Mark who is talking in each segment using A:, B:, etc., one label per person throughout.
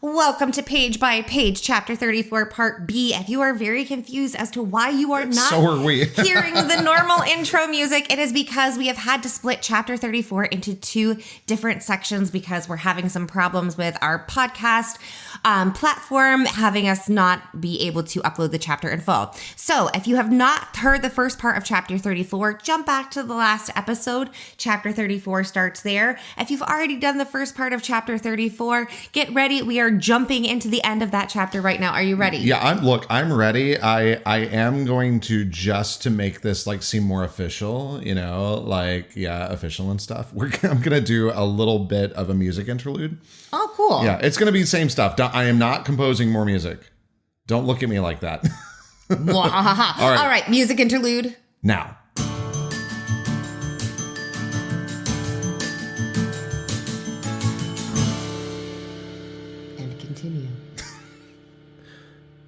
A: Welcome to Page by Page, Chapter 34, Part B. If you are very confused as to why you are not hearing the normal intro music, it is because we have had to split Chapter 34 into two different sections because we're having some problems with our podcast platform, having us not be able to upload the chapter in full. So if you have not heard the first part of Chapter 34, jump back to the last episode. Chapter 34 starts there. If you've already done the first part of Chapter 34, get ready. We are jumping into the end of that chapter right now. Are you ready?
B: Yeah, I'm ready. I am going to, just to make this like seem more official, official and stuff. I'm going to do a little bit of a music interlude.
A: Oh, cool.
B: Yeah, it's going to be the same stuff. I am not composing more music. Don't look at me like that.
A: All right, music interlude.
B: Now.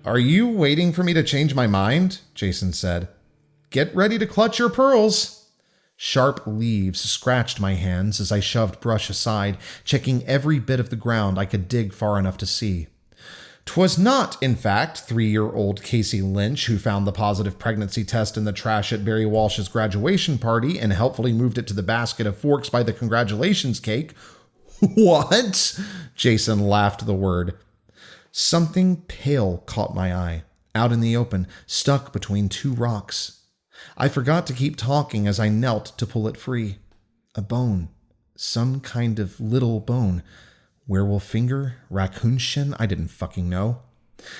B: Are you waiting for me to change my mind? Jason said. Get ready to clutch your pearls. Sharp leaves scratched my hands as I shoved brush aside, checking every bit of the ground I could dig far enough to see. 'Twas not, in fact, 3-year-old Casey Lynch who found the positive pregnancy test in the trash at Barry Walsh's graduation party and helpfully moved it to the basket of forks by the congratulations cake. What? Jason laughed the word. Something pale caught my eye, out in the open, stuck between two rocks. I forgot to keep talking as I knelt to pull it free. A bone. Some kind of little bone. Werewolf finger? Raccoon shin? I didn't fucking know.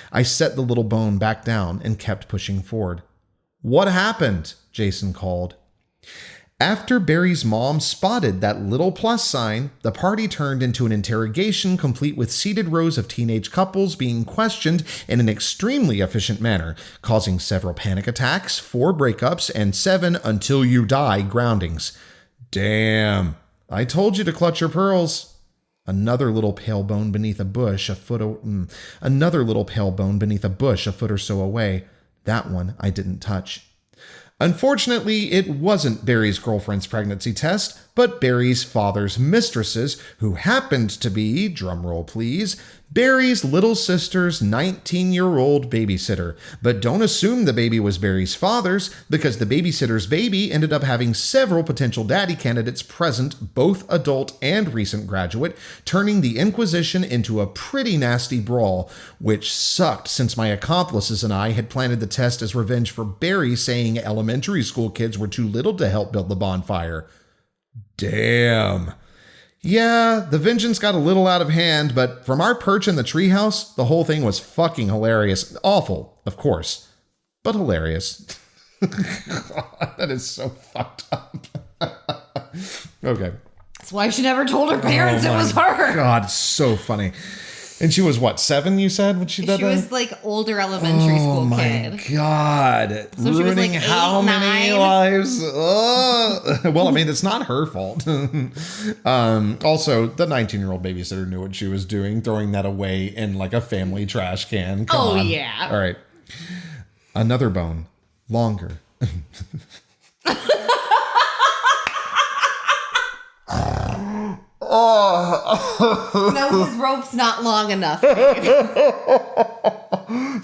B: I set the little bone back down and kept pushing forward. What happened? Jason called. After Barry's mom spotted that little plus sign, the party turned into an interrogation complete with seated rows of teenage couples being questioned in an extremely efficient manner, causing several panic attacks, 4 breakups, and 7 until you die groundings. Damn. I told you to clutch your pearls. Another little pale bone beneath a bush a foot or so away. That one I didn't touch. Unfortunately, it wasn't Barry's girlfriend's pregnancy test, but Barry's father's mistress's, who happened to be, drumroll please, Barry's little sister's 19-year-old babysitter. But don't assume the baby was Barry's father's, because the babysitter's baby ended up having several potential daddy candidates present, both adult and recent graduate, turning the Inquisition into a pretty nasty brawl, which sucked since my accomplices and I had planted the test as revenge for Barry saying elementary school kids were too little to help build the bonfire. Damn. Yeah, the vengeance got a little out of hand, but from our perch in the treehouse, the whole thing was fucking hilarious. Awful, of course, but hilarious. That is so fucked up. Okay.
A: That's why she never told her parents it was her.
B: God, so funny. And she was what, 7, you said, when she did that?
A: She was like older elementary school kid.
B: Oh my God.
A: So ruining
B: like 8, how many
A: 9?
B: lives? Well, I mean, it's not her fault. Also, the 19-year-old babysitter knew what she was doing, throwing that away in like a family trash can. Come on.
A: Yeah.
B: All right. Another bone. Longer.
A: No, his rope's not long enough.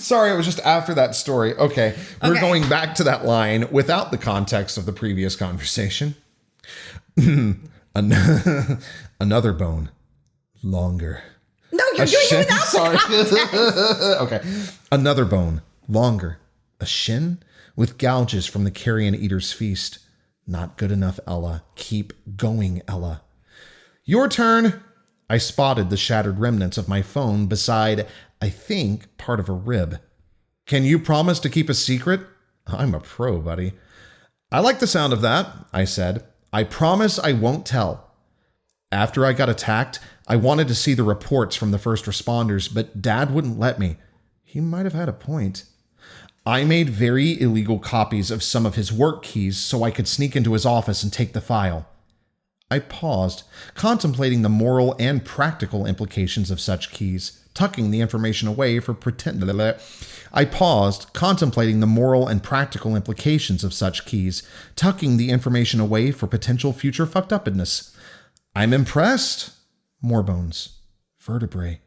B: Sorry, it was just after that story. Okay, we're going back to that line without the context of the previous conversation. Another bone. Longer.
A: No, you're doing it without
B: Sorry.
A: the
B: Okay. Another bone. Longer. A shin? With gouges from the carrion eater's feast. Not good enough, Ella. Keep going, Ella. Your turn. I spotted the shattered remnants of my phone beside, I think, part of a rib. Can you promise to keep a secret? I'm a pro, buddy. I like the sound of that, I said. I promise I won't tell. After I got attacked, I wanted to see the reports from the first responders, but Dad wouldn't let me. He might have had a point. I made very illegal copies of some of his work keys so I could sneak into his office and take the file. I paused, contemplating the moral and practical implications of such keys, tucking the information away for I paused, contemplating the moral and practical implications of such keys, tucking the information away for potential future fucked upness. I'm impressed. More bones. Vertebrae.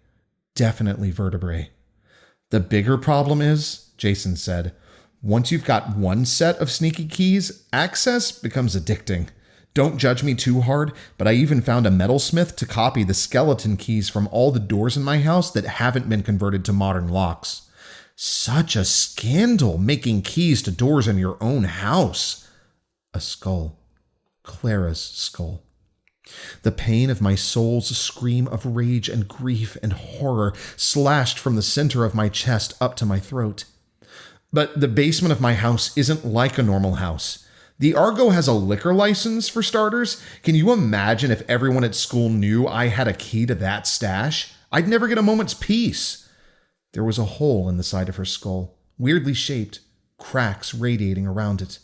B: Definitely vertebrae. The bigger problem is, Jason said, once you've got one set of sneaky keys, access becomes addicting. Don't judge me too hard, but I even found a metalsmith to copy the skeleton keys from all the doors in my house that haven't been converted to modern locks. Such a scandal, making keys to doors in your own house. A skull. Clara's skull. The pain of my soul's scream of rage and grief and horror slashed from the center of my chest up to my throat. But the basement of my house isn't like a normal house. The Argo has a liquor license, for starters. Can you imagine if everyone at school knew I had a key to that stash? I'd never get a moment's peace. There was a hole in the side of her skull, weirdly shaped, cracks radiating around it.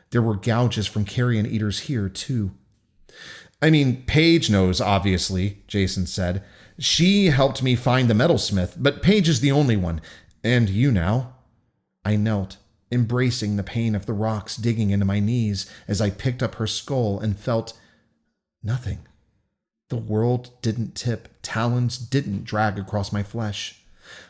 B: There were gouges from carrion eaters here, too. I mean, Paige knows, obviously, Jason said. She helped me find the metalsmith, but Paige is the only one. And you now. I knelt, embracing the pain of the rocks digging into my knees as I picked up her skull and felt nothing. The world didn't tip. Talons didn't drag across my flesh.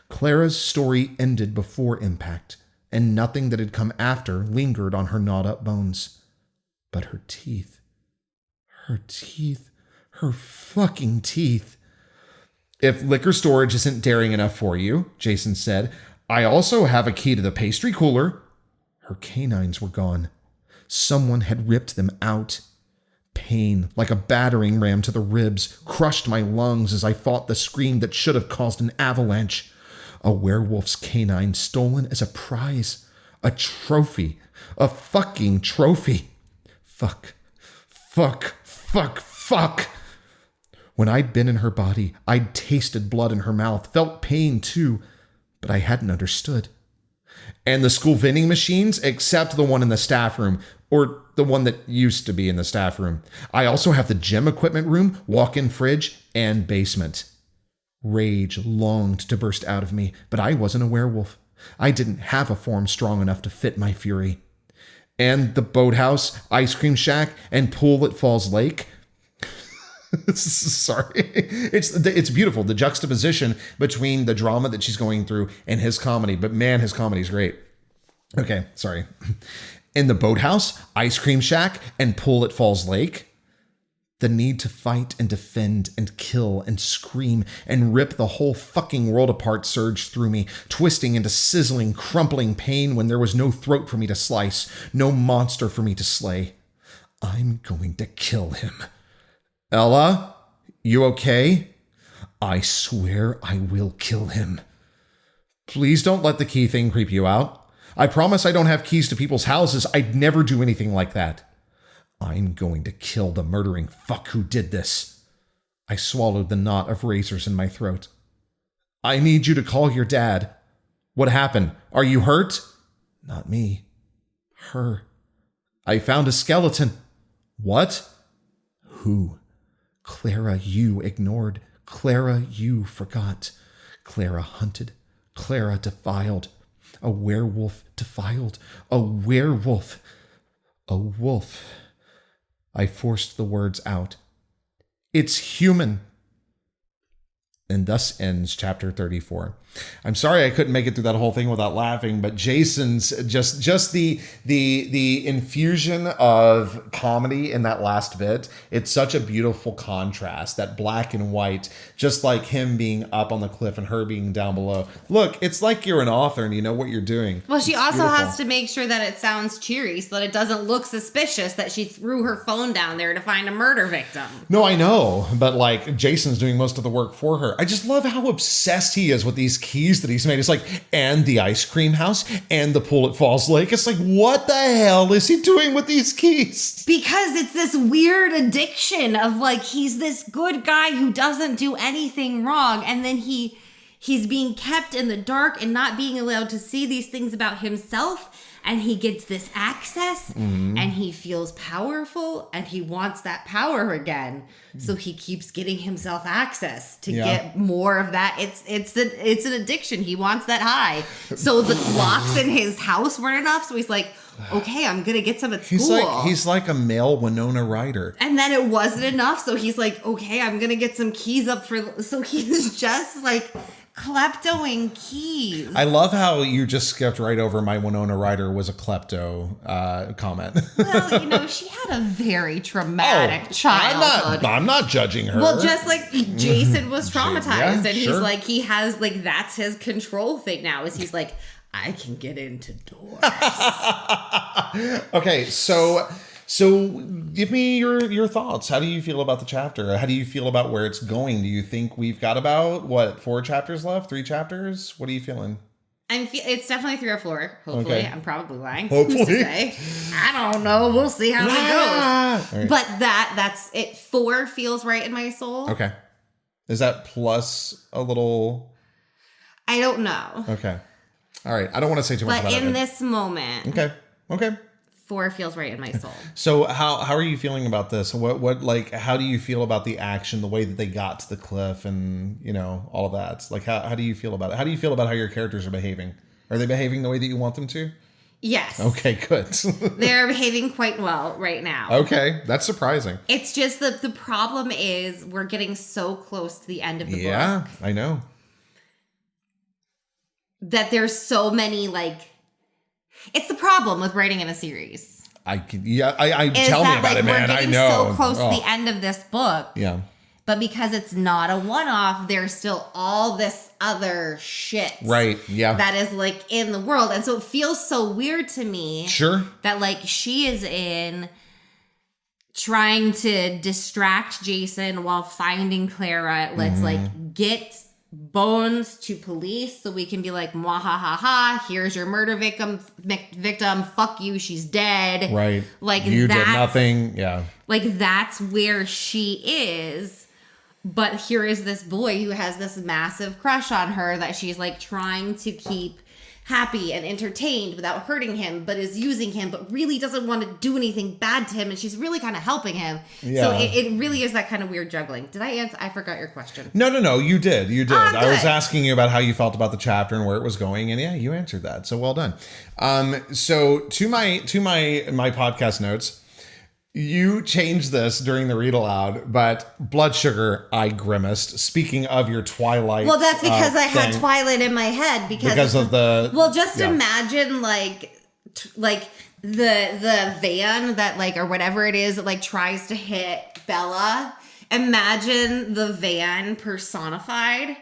B: Clara's story ended before impact, and nothing that had come after lingered on her gnawed-up bones. But her teeth. Her fucking teeth. If liquor storage isn't daring enough for you, Jason said, I also have a key to the pastry cooler. Her canines were gone. Someone had ripped them out. Pain, like a battering ram to the ribs, crushed my lungs as I fought the scream that should have caused an avalanche. A werewolf's canine stolen as a prize. A trophy. A fucking trophy. Fuck. When I'd been in her body, I'd tasted blood in her mouth, felt pain too, but I hadn't understood. And the school vending machines, except the one in the staff room, or the one that used to be in the staff room. I also have the gym equipment room, walk-in fridge, and basement. Rage longed to burst out of me, but I wasn't a werewolf. I didn't have a form strong enough to fit my fury. And the boathouse, ice cream shack, and pool at Falls Lake. Sorry. It's beautiful, the juxtaposition between the drama that she's going through and his comedy. But man, his comedy is great. Okay, sorry. In the boathouse, ice cream shack, and pool at Falls Lake. The need to fight and defend and kill and scream and rip the whole fucking world apart surged through me, twisting into sizzling, crumpling pain when there was no throat for me to slice, no monster for me to slay. I'm going to kill him. Ella, you okay? I swear I will kill him. Please don't let the key thing creep you out. I promise I don't have keys to people's houses. I'd never do anything like that. I'm going to kill the murdering fuck who did this. I swallowed the knot of razors in my throat. I need you to call your dad. What happened? Are you hurt? Not me. Her. I found a skeleton. What? Who? Clara, you ignored. Clara, you forgot. Clara hunted. Clara defiled. A werewolf defiled. A werewolf. A wolf. I forced the words out. It's human. And thus ends chapter 34. I'm sorry I couldn't make it through that whole thing without laughing, but Jason's just the infusion of comedy in that last bit. It's such a beautiful contrast, that black and white, just like him being up on the cliff and her being down below. Look, it's like you're an author and you know what you're doing.
A: Well, she also has to make sure that it sounds cheery so that it doesn't look suspicious that she threw her phone down there to find a murder victim.
B: No, I know, but like Jason's doing most of the work for her. I just love how obsessed he is with these keys that he's made. It's like, and the ice cream house and the pool at Falls Lake. It's like, what the hell is he doing with these keys?
A: Because it's this weird addiction of like, he's this good guy who doesn't do anything wrong. And then he's being kept in the dark and not being allowed to see these things about himself. And he gets this access and he feels powerful and he wants that power again. So he keeps getting himself access to get more of that. It's an addiction. He wants that high. So the locks in his house weren't enough. So he's like, okay, I'm going to get some at school.
B: He's like a male Winona Ryder.
A: And then it wasn't enough. So he's like, okay, I'm going to get some keys up for... So he's just like kleptoing keys.
B: I love how you just skipped right over my Winona Ryder was a klepto comment.
A: Well, she had a very traumatic childhood.
B: I'm not judging her.
A: Well, just like Jason was traumatized.
B: Yeah,
A: and
B: sure.
A: he's like, he has like, that's his control thing now is he's like, I can get into doors.
B: Okay, so give me your thoughts. How do you feel about the chapter? How do you feel about where it's going? Do you think we've got about 4 chapters left? 3 chapters? What are you feeling?
A: It's definitely 3 or 4. Hopefully, okay. I'm probably lying.
B: Hopefully,
A: who's to say? I don't know. We'll see how it goes. Right. But that's it. 4 feels right in my soul.
B: Okay, is that plus a little?
A: I don't know.
B: Okay, all right. I don't want to say too much about it.
A: But in this moment,
B: okay.
A: 4 feels right in my soul.
B: So how are you feeling about this? What like how do you feel about the action, the way that they got to the cliff, and all of that? Like how do you feel about it? How do you feel about how your characters are behaving? Are they behaving the way that you want them to?
A: Yes.
B: Okay, good.
A: They're behaving quite well right now.
B: Okay, that's surprising.
A: It's just that the problem is we're getting so close to the end of the book.
B: Yeah, I know.
A: That there's so many it's the problem with writing in a series.
B: I tell me about it, man. I know.
A: We're getting so close to the end of this book.
B: Yeah.
A: But because it's not a one-off, there's still all this other shit.
B: Right, yeah.
A: That is in the world. And so it feels so weird to me.
B: Sure.
A: That she is in trying to distract Jason while finding Clara. Let's get Bones to police so we can be like, mwahaha, here's your murder victim, fuck you, she's dead.
B: Right. You did nothing. Yeah.
A: That's where she is. But here is this boy who has this massive crush on her that she's trying to keep happy and entertained without hurting him, but is using him, but really doesn't want to do anything bad to him, and she's really kind of helping him. Yeah. So it really is that kind of weird juggling. Did I answer? I forgot your question.
B: No, you did. I
A: good.
B: was asking you about how you felt about the chapter and where it was going, and yeah, you answered that. So well done. So to my podcast notes, you changed this during the read aloud, but blood sugar, I grimaced. Speaking of your Twilight,
A: well, that's because I had Twilight in my head because of the. Well, just imagine the van that or whatever it is that tries to hit Bella. Imagine the van personified.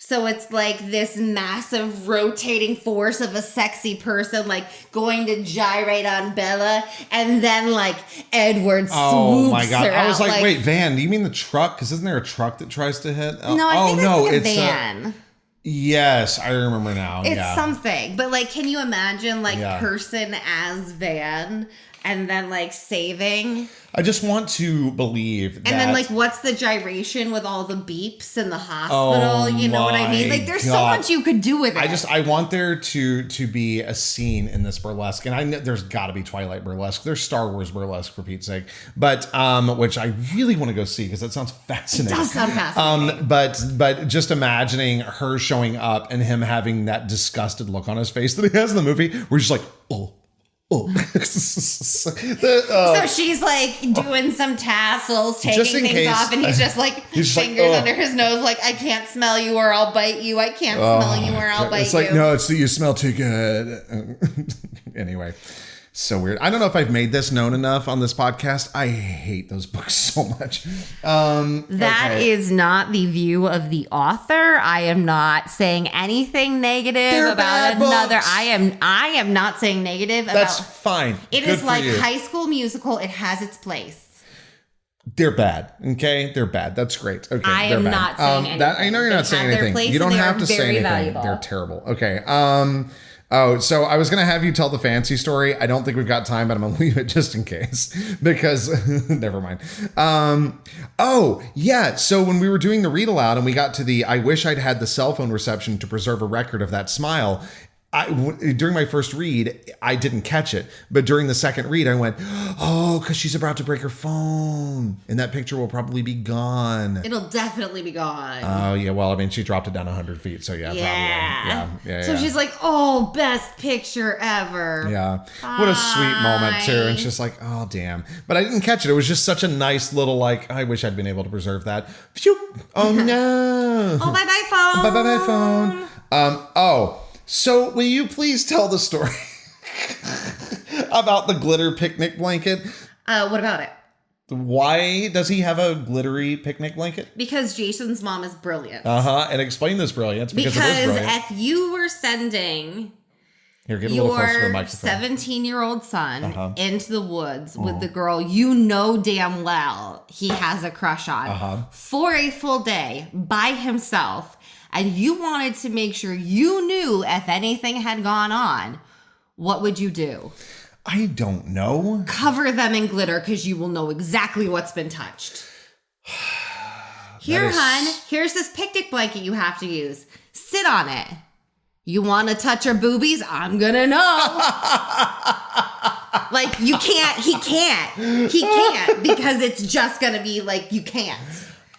A: So it's this massive rotating force of a sexy person going to gyrate on Bella, and then Edward swoops
B: oh my god!
A: her
B: I was
A: out,
B: wait, van? Do you mean the truck? Because isn't there a truck that tries to hit?
A: No, I think it's a van.
B: Yes, I remember now.
A: It's something, but can you imagine person as van, and then saving?
B: I just want to believe that.
A: And then, what's the gyration with all the beeps in the hospital? You know what I mean? There's so much you could do with it.
B: I want there to be a scene in this burlesque. And I know there's got to be Twilight burlesque. There's Star Wars burlesque, for Pete's sake. But, which I really want to go see because that sounds fascinating.
A: It does sound fascinating.
B: But just imagining her showing up and him having that disgusted look on his face that he has in the movie, where he's just oh. So
A: she's doing some tassels, taking things off, and he's just fingers under his nose, I can't smell you or I'll bite you. I can't smell you or I'll bite you.
B: It's no, it's you smell too good. Anyway, so weird. I don't know if I've made this known enough on this podcast. I hate those books so much.
A: That is not the view of the author. I am not saying anything negative about another. Books. I am not saying negative about.
B: That's fine.
A: It is like High School Musical. It has its place.
B: They're bad. Okay, they're bad. That's great. Okay,
A: I am not saying anything.
B: I know you're not saying anything. You don't have to say anything. Valuable. They're terrible. Okay. Oh, so I was going to have you tell the fancy story. I don't think we've got time, but I'm going to leave it just in case because never mind. Oh, yeah. So when we were doing the read aloud and we got to I wish I'd had the cell phone reception to preserve a record of that smile. During my first read, I didn't catch it. But during the second read, I went, oh, because she's about to break her phone. And that picture will probably be gone.
A: It'll definitely be gone.
B: Oh, yeah. Well, I mean, she dropped it down 100 feet. So, yeah. Probably.
A: So she's like, oh, best picture ever.
B: Yeah. What a sweet moment, too. And she's like, oh, damn. But I didn't catch it. It was just such a nice little, like, I wish I'd been able to preserve that. Phew. Oh, no.
A: Oh, bye-bye, phone.
B: Bye-bye, phone. So, will you please tell the story about the glitter picnic blanket?
A: What about it?
B: Why does he have a glittery picnic blanket?
A: Because Jason's mom is brilliant.
B: And explain this brilliance because it is brilliant.
A: If you were sending
B: Here, get a little closer to the microphone.
A: 17-year-old son into the woods with the girl you know damn well he has a crush on for a full day by himself, and you wanted to make sure you knew if anything had gone on, what would you do?
B: I don't know.
A: Cover them in glitter because you will know exactly what's been touched. Here, hon, here's this picnic blanket you have to use. Sit on it. You want to touch her boobies? I'm going to know. Like, you can't. He can't because it's just going to be like, you can't.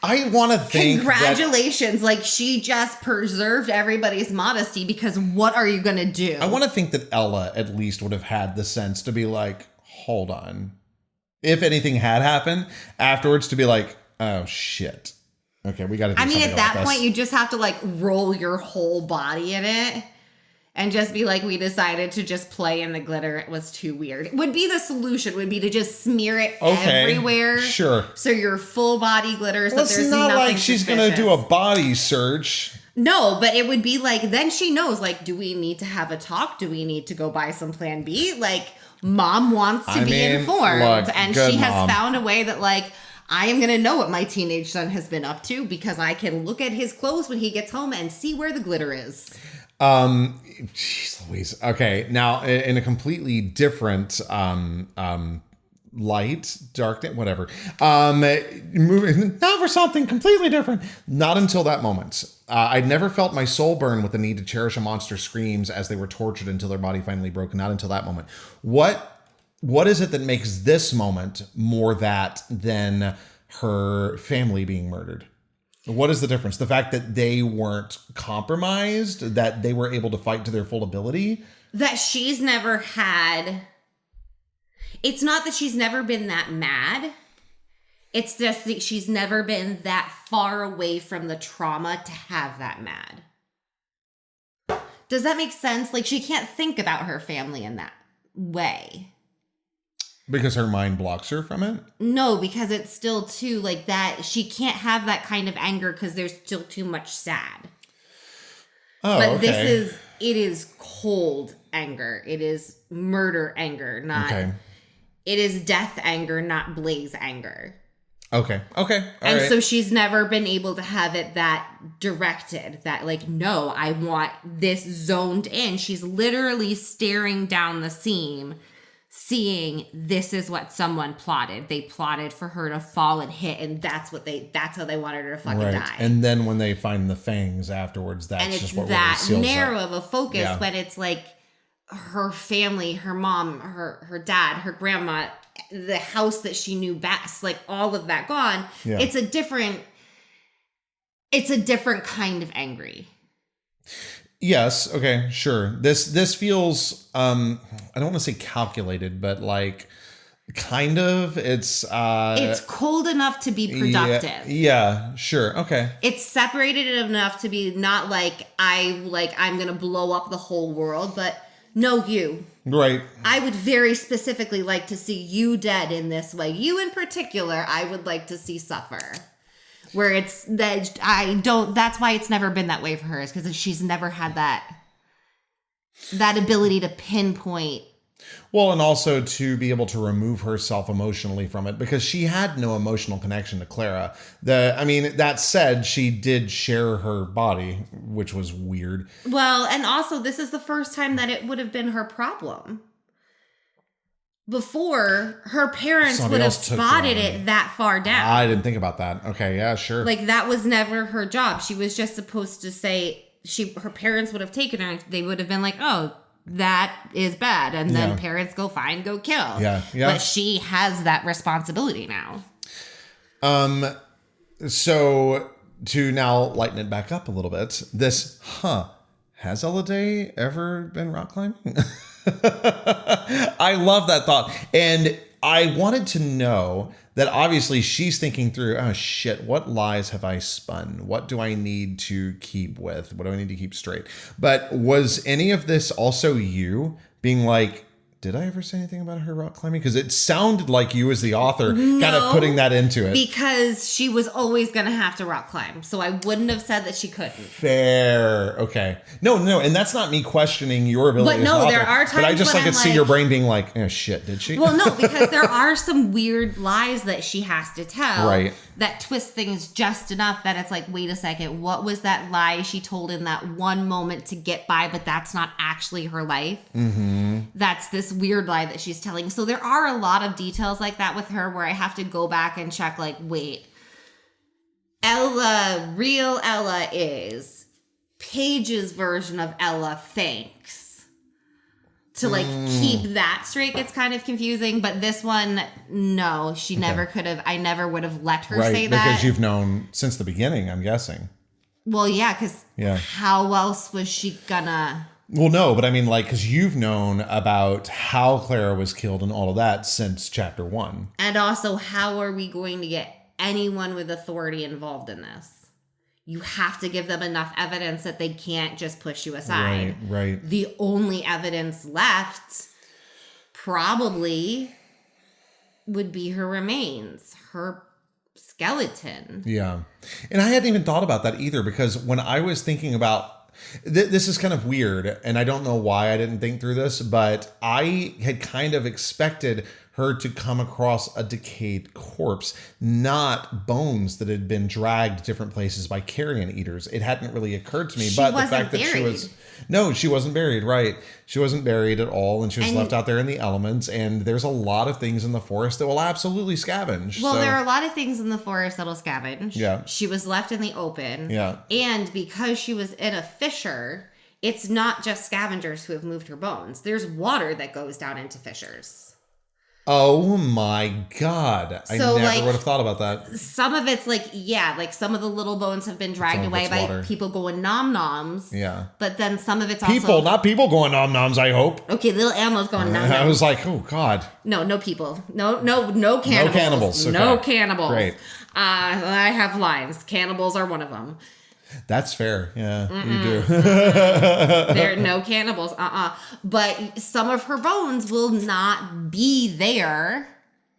B: I want to think
A: congratulations, like she just preserved everybody's modesty because what are you going to do?
B: I want to think that Ella at least would have had the sense to be like, hold on. If anything had happened afterwards to be like, oh shit. Okay, we got to do something
A: at that point, you just have to like roll your whole body in it and just be like, we decided to just play in the glitter. It was too weird. It would be the solution, would be to just smear it everywhere.
B: Sure.
A: So your full body glitters.
B: Well,
A: that there's
B: it's not
A: nothing
B: like she's going to do a body search.
A: No, but it would be like, then she knows, like, do we need to have a talk? Do we need to go buy some plan B? Like, mom wants to be informed.
B: Look,
A: and she has found a way that, like, I am going to know what my teenage son has been up to because I can look at his clothes when he gets home and see where the glitter is.
B: Jeez Louise. Okay, now in a completely different light, darkness, whatever. Moving now for something completely different. Not until that moment. I'd never felt my soul burn with the need to cherish a monster's screams as they were tortured until their body finally broke. Not until that moment. What is it that makes this moment more that than her family being murdered? What is the difference? The fact that they weren't compromised, that they were able to fight to their full ability?
A: That she's never had... It's not that she's never been that mad. It's just that she's never been that far away from the trauma to have that mad. Does that make sense? Like, she can't think about her family in that way.
B: Because her mind blocks her from it?
A: No, because it's still too, like, that. She can't have that kind of anger because there's still too much sad.
B: Oh,
A: but
B: okay.
A: It is cold anger. It is murder anger, not... Okay. It is death anger, not blaze anger.
B: Okay. All
A: and
B: right.
A: So she's never been able to have it that directed, that like, no, I want this zoned in. She's literally staring down the seam, seeing this is what someone plotted. They plotted for her to fall and hit, and that's how they wanted her to fucking die.
B: And then when they find the fangs afterwards, that's just what
A: that
B: really seals
A: narrow
B: up.
A: of a focus when it's like her family, her mom, her dad, her grandma, the house that she knew best, like all of that gone. Yeah. It's a different kind of angry.
B: Yes. Okay. Sure. This feels, I don't want to say calculated, but like kind of, it's
A: cold enough to be productive.
B: Yeah. Sure. Okay.
A: It's separated enough to be not like I'm going to blow up the whole world, but no, you.
B: Right.
A: I would very specifically like to see you dead in this way. You in particular, I would like to see suffer. Where it's that that's why it's never been that way for her, is because she's never had that ability to pinpoint.
B: Well, and also to be able to remove herself emotionally from it, because she had no emotional connection to Clara. That said, she did share her body, which was weird.
A: Well, and also this is the first time that it would have been her problem. Before, her parents would have spotted it that far down.
B: I didn't think about that. Okay, yeah, sure.
A: Like, that was never her job. She was just supposed to say, her parents would have taken her, they would have been like, oh, that is bad. And then parents go find, go kill.
B: Yeah.
A: But she has that responsibility now.
B: So to now lighten it back up a little bit, has Eladay ever been rock climbing? I love that thought. And I wanted to know that obviously she's thinking through, oh shit, what lies have I spun? What do I need to keep with? What do I need to keep straight? But was any of this also you being like, did I ever say anything about her rock climbing? Because it sounded like you as the author kind of putting that into it.
A: Because she was always going to have to rock climb. So I wouldn't have said that she couldn't.
B: Fair. Okay. No. And that's not me questioning your ability as an author.
A: There are times
B: but I just
A: when
B: could see your brain being like, oh shit, did she?
A: Well, no, because there are some weird lies that she has to tell.
B: Right.
A: That twist things just enough that it's like, wait a second, what was that lie she told in that one moment to get by, but that's not actually her life? Mm-hmm. That's this weird lie that she's telling. So there are a lot of details like that with her where I have to go back and check, like, wait, real Ella is Paige's version of Ella thanks. To like keep that straight gets kind of confusing, but this one, no, she never could have. I never would have let her say that.
B: Because you've known since the beginning, I'm guessing.
A: Well, yeah, because how else was she gonna?
B: Well, no, but I mean, like, because you've known about how Clara was killed and all of that since chapter 1.
A: And also, how are we going to get anyone with authority involved in this? You have to give them enough evidence that they can't just push you aside.
B: Right.
A: The only evidence left probably would be her remains, her skeleton.
B: Yeah. And I hadn't even thought about that either, because when I was thinking about this is kind of weird, and I don't know why I didn't think through this, but I had kind of expected her to come across a decayed corpse, not bones that had been dragged different places by carrion eaters. It hadn't really occurred to me, but the fact that she wasn't buried, right? She wasn't buried at all, and she was left out there in the elements, and there's a lot of things in the forest that will absolutely scavenge.
A: Well, there are a lot of things in the forest that'll scavenge.
B: Yeah.
A: She was left in the open.
B: Yeah.
A: And because she was in a fissure, it's not just scavengers who have moved her bones. There's water that goes down into fissures.
B: Oh my God. I never would have thought about that.
A: Some of it's like, some of the little bones have been dragged away by water. People going nom-noms.
B: Yeah.
A: But then some of it's also...
B: People, not people going nom-noms, I hope.
A: Okay, little animals going nom-noms.
B: I was like, oh God.
A: No people. No cannibals.
B: No cannibals. Okay.
A: No cannibals.
B: Great.
A: I have lines. Cannibals are one of them.
B: That's fair. Yeah, you do.
A: There are no cannibals. But some of her bones will not be there.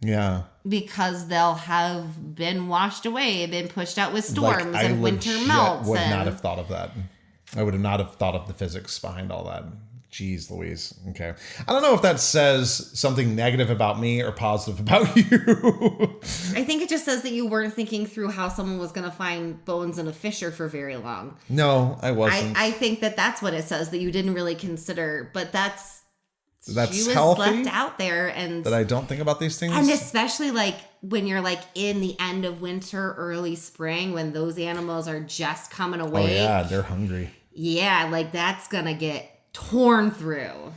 B: Yeah.
A: Because they'll have been washed away, been pushed out with storms and winter melts.
B: I would not have thought of that. I would not have thought of the physics behind all that. Jeez Louise. Okay. I don't know if that says something negative about me or positive about you.
A: I think it just says that you weren't thinking through how someone was going to find bones in a fissure for very long.
B: No, I wasn't.
A: I think that's what it says, that you didn't really consider, but that's she was
B: healthy,
A: left out there, and
B: that I don't think about these things.
A: And especially like when you're like in the end of winter, early spring, when those animals are just coming away.
B: Oh yeah, they're hungry.
A: Yeah, like that's going to get torn through.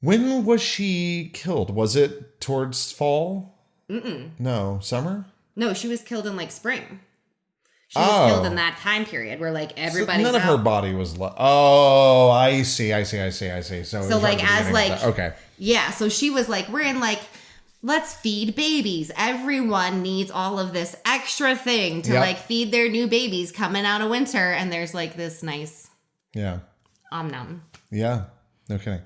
B: When was she killed? Was it towards fall? No, summer?
A: No, she was killed in like spring. She was killed in that time period where like everybody.
B: So none of her body was. Oh, I see. So
A: like as like
B: okay.
A: Yeah, so she was like, we're in like, let's feed babies. Everyone needs all of this extra thing to like feed their new babies coming out of winter, and there's like this nice.
B: Yeah.
A: Nom.
B: Yeah. No kidding.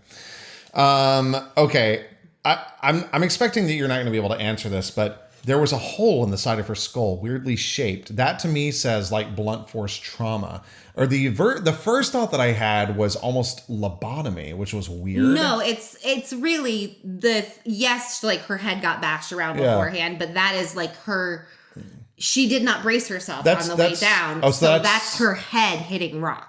B: Okay. I'm expecting that you're not going to be able to answer this, but there was a hole in the side of her skull, weirdly shaped. That to me says like blunt force trauma. Or the first thought that I had was almost lobotomy, which was weird.
A: No, it's really like her head got bashed around beforehand, but that is like she did not brace herself on the way down. Oh, so that's her head hitting rock.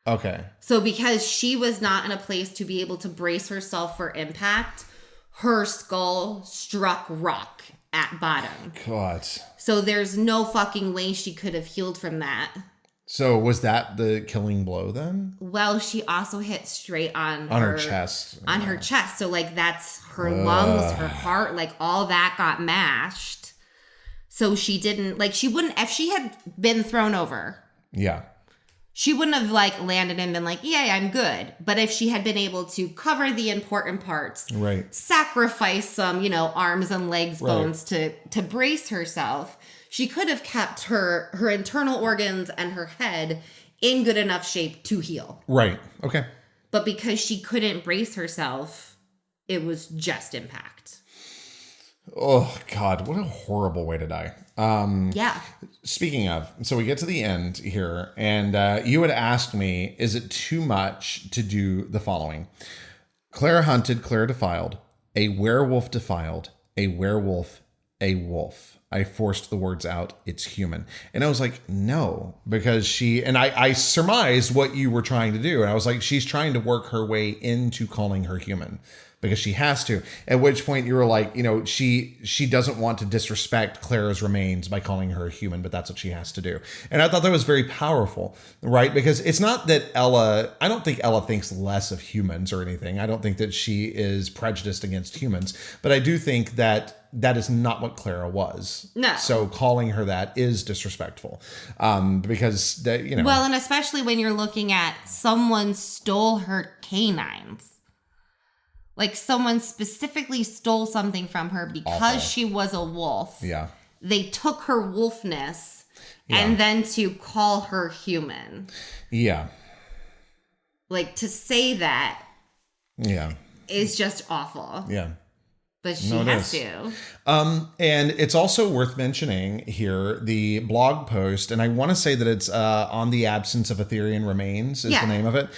B: Okay.
A: So because she was not in a place to be able to brace herself for impact, her skull struck rock at bottom.
B: God.
A: So there's no fucking way she could have healed from that.
B: So was that the killing blow then?
A: Well, she also hit straight on
B: her chest.
A: On her chest. So like that's her lungs, her heart, like all that got mashed. So she didn't, like she wouldn't, if she had been thrown over.
B: Yeah.
A: She wouldn't have like landed and been like, yeah, I'm good. But if she had been able to cover the important parts,
B: right,
A: sacrifice some, arms and legs bones to brace herself, she could have kept her internal organs and her head in good enough shape to heal.
B: Right. Okay.
A: But because she couldn't brace herself, it was just impact.
B: Oh, God. What a horrible way to die.
A: Yeah.
B: Speaking of, so we get to the end here, and you had asked me, is it too much to do the following? Clara hunted, Clara defiled, a werewolf defiled, a werewolf, a wolf. I forced the words out, it's human. And I was like, no, because I surmised what you were trying to do. And I was like, she's trying to work her way into calling her human because she has to. At which point you were like, she doesn't want to disrespect Clara's remains by calling her a human, but that's what she has to do. And I thought that was very powerful, right? Because it's not that I don't think Ella thinks less of humans or anything. I don't think that she is prejudiced against humans, but I do think that is not what Clara was.
A: No.
B: So calling her that is disrespectful. Because that,
A: Well, and especially when you're looking at someone stole her canines. Like someone specifically stole something from her because she was a wolf.
B: Yeah.
A: They took her wolfness and then to call her human.
B: Yeah.
A: Like to say that is just awful.
B: Yeah.
A: But she has to.
B: And it's also worth mentioning here the blog post, and I want to say that it's on the absence of Aetherion remains is the name of it.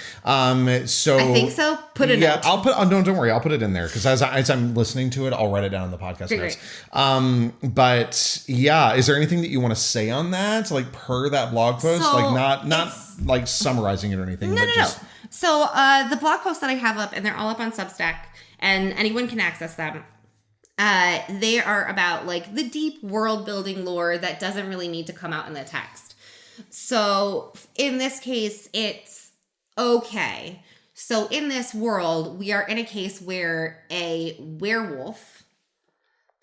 B: So
A: I think so. Put it.
B: I'll put. Oh, no, don't worry. I'll put it in there because as I'm listening to it, I'll write it down in the podcast notes. But yeah, is there anything that you want to say on that, like per that blog post,
A: so
B: like not like summarizing it or anything?
A: No. So the blog posts that I have up, and they're all up on Substack, and anyone can access them. They are about like the deep world building lore that doesn't really need to come out in the text. So in this case, it's okay. So in this world, we are in a case where a werewolf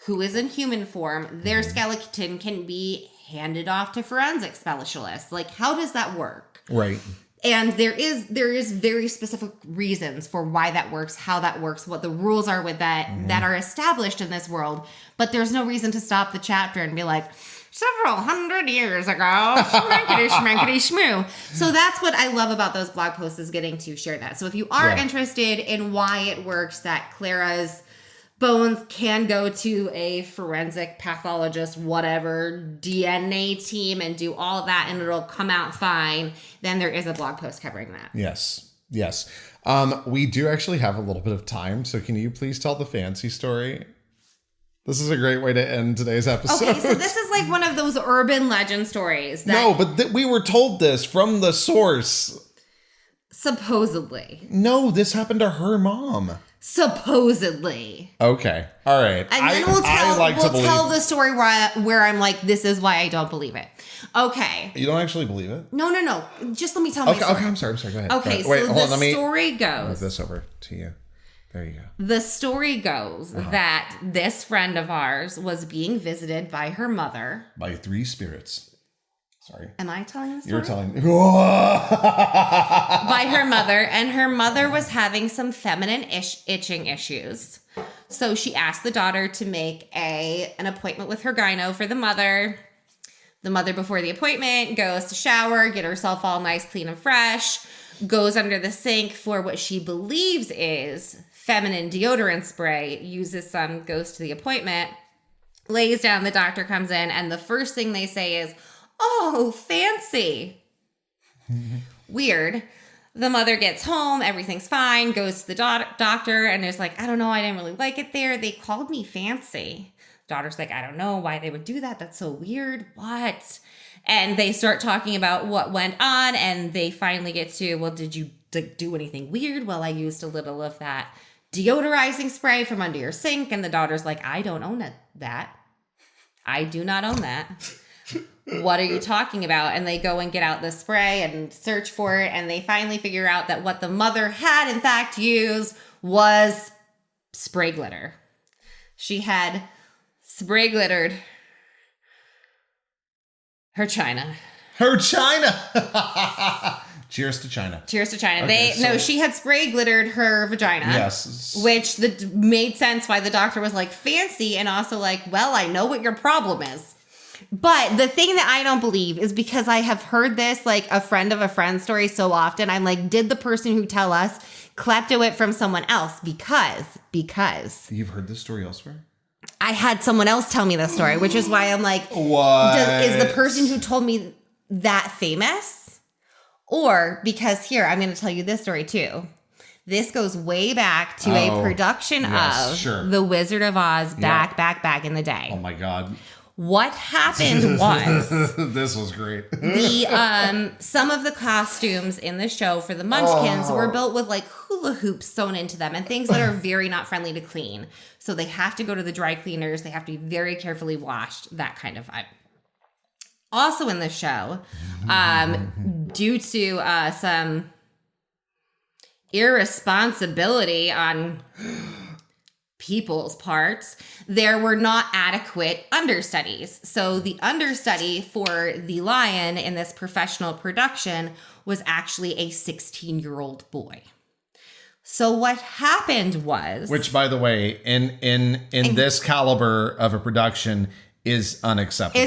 A: who is in human form, their skeleton can be handed off to forensic specialists. Like, how does that work?
B: Right.
A: And there is very specific reasons for why that works, how that works, what the rules are with that that are established in this world. But there's no reason to stop the chapter and be like, several hundred years ago, schmankety schmankety schmoo. So that's what I love about those blog posts is getting to share that. So if you are interested in why it works, that Clara's bones can go to a forensic pathologist, whatever, DNA team and do all that and it'll come out fine, then there is a blog post covering that.
B: Yes. We do actually have a little bit of time. So can you please tell the fancy story? This is a great way to end today's episode.
A: Okay, so this is like one of those urban legend stories.
B: No, but we were told this from the source.
A: Supposedly.
B: No, this happened to her mom.
A: Supposedly.
B: Okay. All right.
A: And then we'll tell the story where I'm like, this is why I don't believe it. Okay.
B: You don't actually believe it?
A: No. Just let me tell my story.
B: Okay, I'm sorry. Go ahead.
A: Okay,
B: Wait,
A: so the story goes.
B: Move this over to you. There you go.
A: The story goes that this friend of ours was being visited by her mother.
B: By 3 spirits. Sorry.
A: Am I telling the story?
B: You're telling me.
A: By her mother, and her mother was having some feminine itching issues. So she asked the daughter to make an appointment with her gyno for the mother. The mother, before the appointment, goes to shower, get herself all nice, clean, and fresh, goes under the sink for what she believes is feminine deodorant spray, uses some, goes to the appointment, lays down, the doctor comes in, and the first thing they say is, "Oh, fancy." Weird. The mother gets home, everything's fine, goes to the doctor, and is like, "I don't know, I didn't really like it there. They called me fancy." Daughter's like, "I don't know why they would do that. That's so weird. What?" And they start talking about what went on, and they finally get to, "Well, did you do anything weird?" "Well, I used a little of that deodorizing spray from under your sink." And the daughter's like, "I don't own that. I do not own that. what are you talking about? And they go and get out the spray and search for it. And they finally figure out that what the mother had, in fact, used was spray glitter. She had spray glittered her china.
B: Her china! Cheers to China.
A: Cheers to China. Okay, she had spray glittered her vagina.
B: Yes.
A: Which made sense why the doctor was like, fancy, and also like, well, I know what your problem is. But the thing that I don't believe is because I have heard this, like a friend of a friend story so often, I'm like, did the person who tell us klepto it from someone else? Because.
B: You've heard this story elsewhere?
A: I had someone else tell me this story, which is why I'm like,
B: what?
A: Is the person who told me that famous? Or because here, I'm going to tell you this story too. This goes way back to a production of The Wizard of Oz back in the day.
B: Oh my God.
A: What happened was
B: this was great.
A: Some of the costumes in the show for the Munchkins were built with like hula hoops sewn into them and things that are very not friendly to clean. So they have to go to the dry cleaners. They have to be very carefully washed, that kind of vibe. Also in the show, due to some irresponsibility on people's parts, there were not adequate understudies. So the understudy for the lion in this professional production was actually a 16-year-old boy. So what happened was,
B: which, by the way, in this caliber of a production is unacceptable.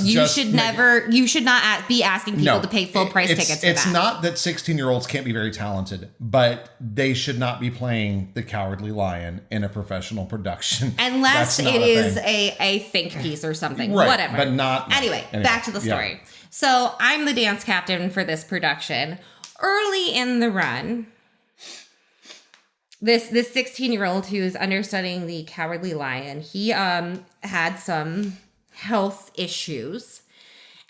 A: You should not be asking people to pay full price tickets for that.
B: It's not that 16-year-olds can't be very talented, but they should not be playing the Cowardly Lion in a professional production.
A: Unless it is a think piece or something.
B: Right,
A: whatever.
B: But not.
A: Anyway, back to the story. Yeah. So I'm the dance captain for this production. Early in the run, this 16-year-old who is understudying the Cowardly Lion, he had some health issues,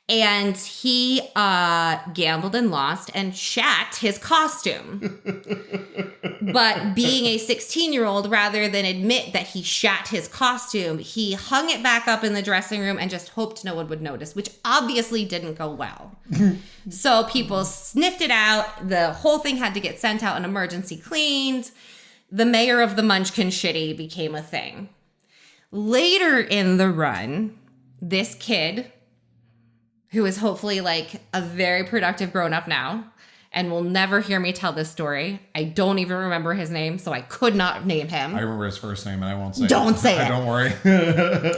A: and he gambled and lost and shat his costume. But being a 16-year-old, rather than admit that he shat his costume, he hung it back up in the dressing room and just hoped no one would notice, which obviously didn't go well. So people sniffed it out. The whole thing had to get sent out and emergency cleaned. The mayor of the Munchkin Shitty became a thing. Later in the run, this kid, who is hopefully like a very productive grown-up now, and will never hear me tell this story. I don't even remember his name, so I could not name him.
B: I remember his first name, and I won't say
A: Don't say it.
B: Don't worry.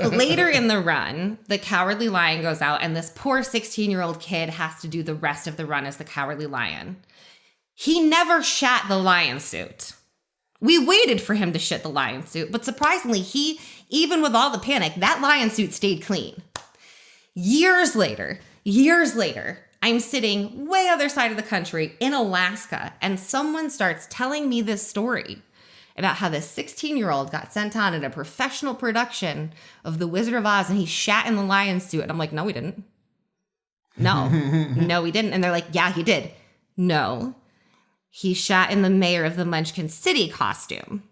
A: Later in the run, the Cowardly Lion goes out, and this poor 16-year-old kid has to do the rest of the run as the Cowardly Lion. He never shat the lion suit. We waited for him to shit the lion suit, but surprisingly, even with all the panic, that lion suit stayed clean. Years later, I'm sitting way other side of the country in Alaska, and someone starts telling me this story about how this 16-year-old got sent on in a professional production of The Wizard of Oz, and he shat in the lion suit. And I'm like, no, he didn't. No, he didn't. And they're like, yeah, he did. No. He shat in the mayor of the Munchkin City costume.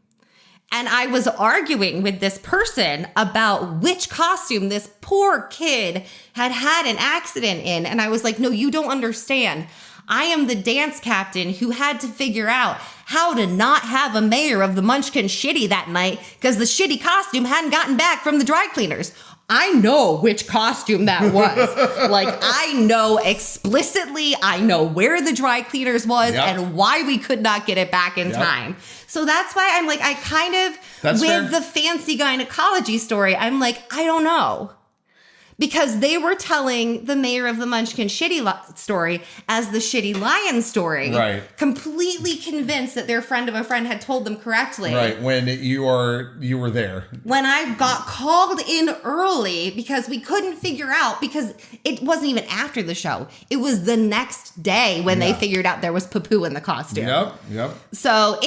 A: And I was arguing with this person about which costume this poor kid had an accident in. And I was like, no, you don't understand. I am the dance captain who had to figure out how to not have a mayor of the Munchkin Shitty that night because the shitty costume hadn't gotten back from the dry cleaners. I know which costume that was. Like, I know explicitly, I know where the dry cleaners was and why we could not get it back in time. So that's why I'm like, I kind of, the fancy gynecology story, I'm like, I don't know. Because they were telling the mayor of the Munchkin Shitty story as the Shitty Lion story.
B: Right.
A: Completely convinced that their friend of a friend had told them correctly.
B: Right, when you were there.
A: When I got called in early because we couldn't figure out, because it wasn't even after the show. It was the next day when they figured out there was poo-poo in the costume.
B: Yep.
A: So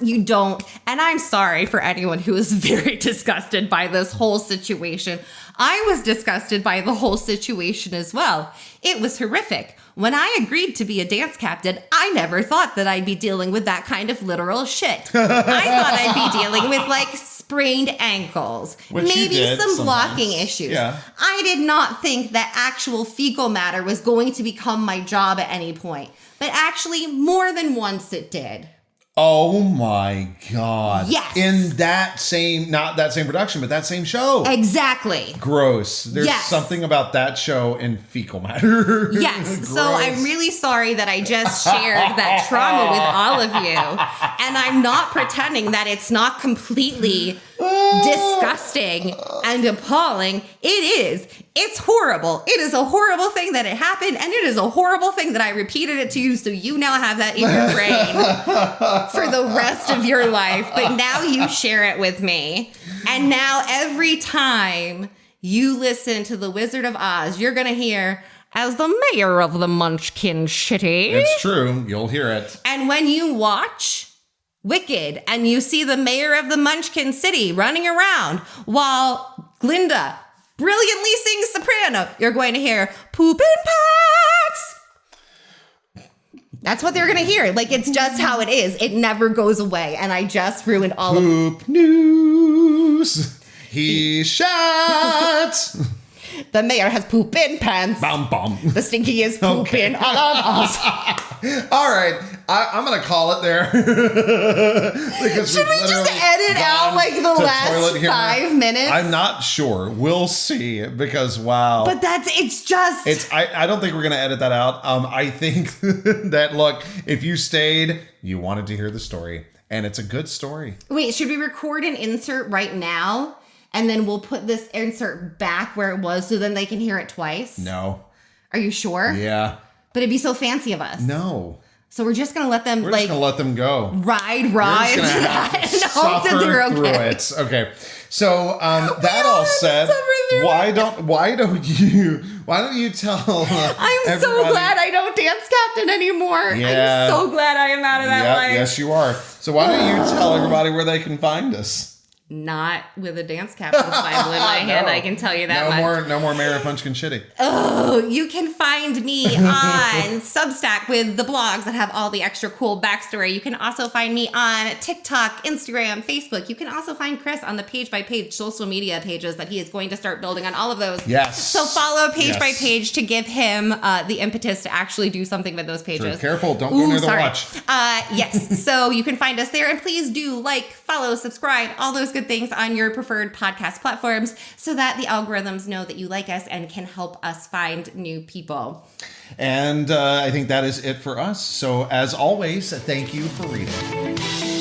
A: you don't, and I'm sorry for anyone who is very disgusted by this whole situation. I was disgusted by the whole situation as well. It was horrific. When I agreed to be a dance captain, I never thought that I'd be dealing with that kind of literal shit. I thought I'd be dealing with like sprained ankles, maybe some blocking issues. Yeah. I did not think that actual fecal matter was going to become my job at any point, but actually more than once it did.
B: Oh my God.
A: Yes.
B: In that same, not that same production, but that same show.
A: Exactly.
B: Gross. There's something about that show and fecal matter.
A: Yes. So I'm really sorry that I just shared that trauma with all of you. And I'm not pretending that it's not completely disgusting and appalling. It is. It's horrible. It is a horrible thing that it happened, and it is a horrible thing that I repeated it to you, so you now have that in your brain for the rest of your life. But now you share it with me. And now every time you listen to The Wizard of Oz, you're going to hear, as the mayor of the Munchkin City.
B: It's true. You'll hear it.
A: And when you watch Wicked and you see the mayor of the Munchkin City running around while Glinda brilliantly sings soprano, you're going to hear poop and pats. That's what they're going to hear. Like, it's just how it is. It never goes away. And I just ruined all of
B: poop news. He shot.
A: The mayor has poop in pants.
B: Bum, bum.
A: The stinky is poop in all of us.
B: All right. I'm going to call it there.
A: Should we just edit out like the last 5 minutes?
B: I'm not sure. We'll see, because wow.
A: But
B: I don't think we're going to edit that out. I think that, look, if you stayed, you wanted to hear the story, and it's a good story.
A: Wait, should we record an insert right now? And then we'll put this insert back where it was so then they can hear it twice?
B: No.
A: Are you sure?
B: Yeah.
A: But it'd be so fancy of us.
B: No.
A: So we're just going to let them,
B: just going to let them go.
A: Ride into that and hope that they're okay.
B: Through it. Okay. So that all said, why don't you tell
A: I'm so glad I don't dance captain anymore.
B: Yeah.
A: I'm so glad I am out of that life.
B: Yes, you are. So why don't you tell everybody where they can find us?
A: Not with a dance captain's Bible in my hand, I can tell you that much.
B: No more Mayor of Munchkin Shitty.
A: Oh, you can find me on Substack with the blogs that have all the extra cool backstory. You can also find me on TikTok, Instagram, Facebook. You can also find Chris on the page-by-page social media pages that he is going to start building on all of those.
B: Yes.
A: So follow page by page to give him the impetus to actually do something with those pages.
B: Sure, careful, don't go near the watch.
A: Yes, so you can find us there, and please do like, follow, subscribe, all those good things on your preferred podcast platforms so that the algorithms know that you like us and can help us find new people.
B: And I think that is it for us. So as always, thank you for reading.